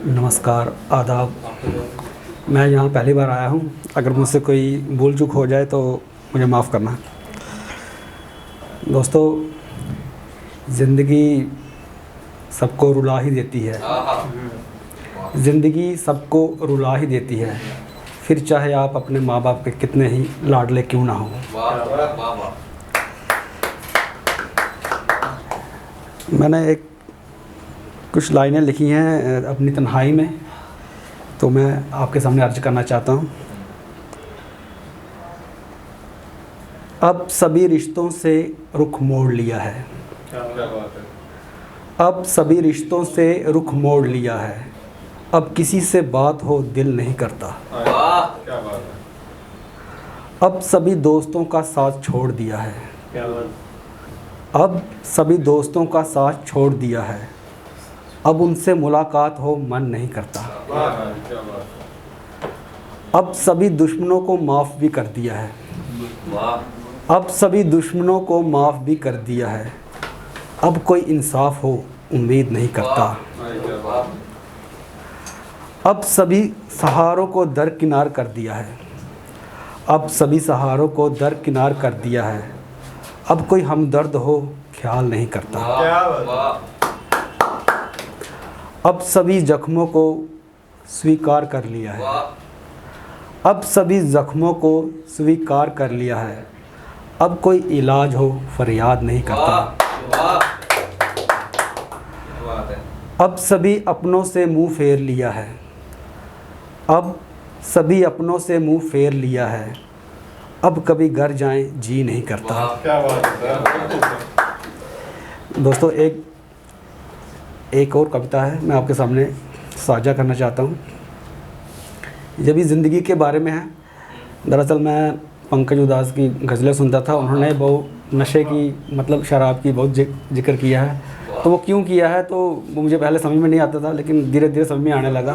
नमस्कार, आदाब। मैं यहाँ पहली बार आया हूँ। अगर मुझसे कोई भूल चूक हो जाए तो मुझे माफ़ करना। दोस्तों, ज़िंदगी सबको रुला ही देती है। ज़िंदगी सबको रुला ही देती है, फिर चाहे आप अपने माँ बाप के कितने ही लाडले क्यों ना हों। मैंने कुछ लाइनें लिखी हैं अपनी तन्हाई में, तो मैं आपके सामने अर्ज करना चाहता हूँ। अब सभी रिश्तों से रुख मोड़ लिया है। क्या बात है। अब सभी रिश्तों से रुख मोड़ लिया है। अब किसी से बात हो दिल नहीं करता। क्या बात है। अब सभी दोस्तों का साथ छोड़ दिया है। क्या बात। अब सभी दोस्तों का साथ छोड़ दिया है। अब उनसे मुलाकात हो मन नहीं करता। क्या बात है। अब सभी दुश्मनों को माफ़ भी कर दिया है। अब सभी दुश्मनों को माफ़ भी कर दिया है। अब कोई इंसाफ हो उम्मीद नहीं करता। अब सभी सहारों को दरकिनार कर दिया है। अब सभी सहारों को दरकिनार कर दिया है। अब कोई हमदर्द हो ख्याल नहीं करता। अब सभी जख्मों को स्वीकार कर लिया है। अब सभी जख्मों को स्वीकार कर लिया है। अब कोई इलाज हो फरियाद नहीं करता। अब सभी अपनों से मुंह फेर लिया है। अब सभी अपनों से मुंह फेर लिया है। अब कभी घर जाएं जी नहीं करता। क्या बात है। दोस्तों, एक और कविता है, मैं आपके सामने साझा करना चाहता हूँ। जब ये ज़िंदगी के बारे में है। दरअसल मैं पंकज उदास की गज़लें सुनता था। उन्होंने बहुत नशे की, मतलब शराब की बहुत जिक्र किया है। तो वो क्यों किया है तो वो मुझे पहले समझ में नहीं आता था, लेकिन धीरे धीरे समझ में आने लगा।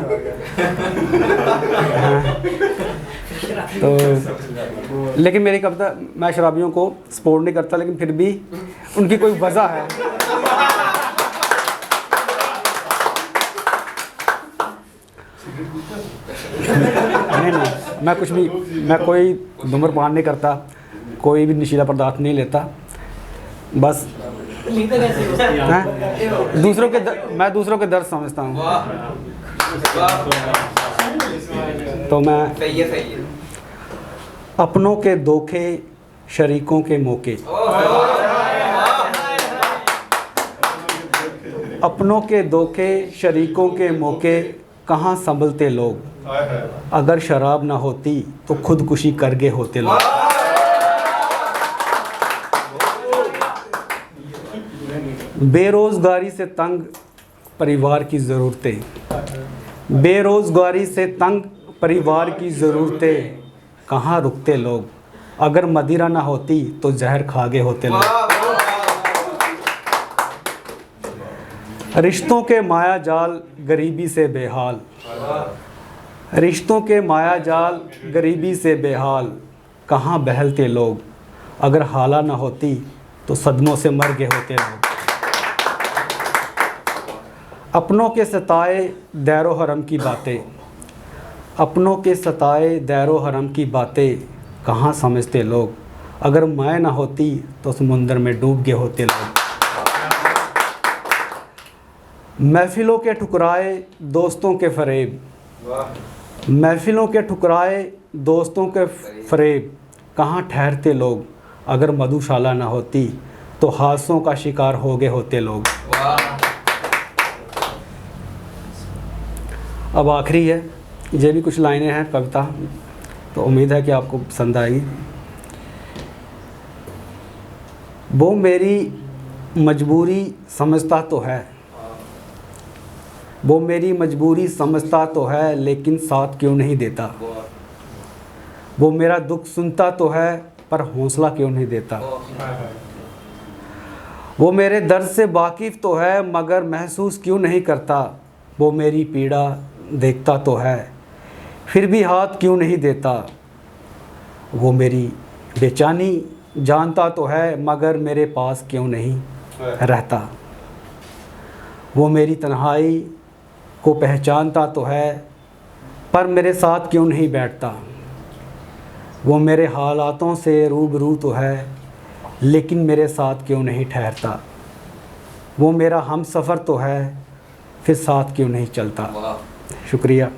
हाँ। तो लेकिन मेरी कविता, मैं शराबियों को सपोर्ट नहीं करता, लेकिन फिर भी उनकी कोई वजह है। नहीं, मैं कोई धूम्रपान नहीं करता, कोई भी नशीला पदार्थ नहीं लेता। बस मैं दूसरों के दर्द समझता हूँ। तो मैं अपनों के धोखे, शरीकों के मौके, अपनों के धोखे, शरीकों के मौके कहाँ संभलते लोग। अगर शराब ना होती तो खुदकुशी कर गए होते लोग। बेरोजगारी से तंग परिवार की ज़रूरतें, बेरोजगारी से तंग परिवार की ज़रूरतें कहाँ रुकते लोग। अगर मदिरा ना होती तो जहर खा गए होते लोग। रिश्तों के माया जाल गरीबी से बेहाल, रिश्तों के माया जाल गरीबी से बेहाल कहाँ बहलते लोग। अगर हाला ना होती तो सदमों से मर गए होते लोग। अपनों के सताए दैरो हरम की बातें, अपनों के सताए दैरो हरम की बातें कहाँ समझते लोग। अगर मैं ना होती तो समुंदर में डूब गए होते लोग। महफिलों के ठुकराए दोस्तों के फरेब, महफिलों के ठुकराए दोस्तों के फरेब कहाँ ठहरते लोग। अगर मधुशाला ना होती तो हादसों का शिकार हो गए होते लोग। अब आखिरी है, ये भी कुछ लाइनें हैं कविता, तो उम्मीद है कि आपको पसंद आएगी। वो मेरी मजबूरी समझता तो है, वो मेरी मजबूरी समझता तो है, लेकिन साथ क्यों नहीं देता। वो मेरा दुख सुनता तो है पर हौसला क्यों नहीं देता। वो मेरे दर्द से वाकिफ़ तो है मगर महसूस क्यों नहीं करता। वो मेरी पीड़ा देखता तो है फिर भी हाथ क्यों नहीं देता। वो मेरी बेचैनी जानता तो है मगर मेरे पास क्यों नहीं रहता। वो मेरी तन्हाई को पहचानता तो है, पर मेरे साथ क्यों नहीं बैठता। वो मेरे हालातों से रूबरू तो है, लेकिन मेरे साथ क्यों नहीं ठहरता। वो मेरा हम सफ़र तो है, फिर साथ क्यों नहीं चलता। शुक्रिया।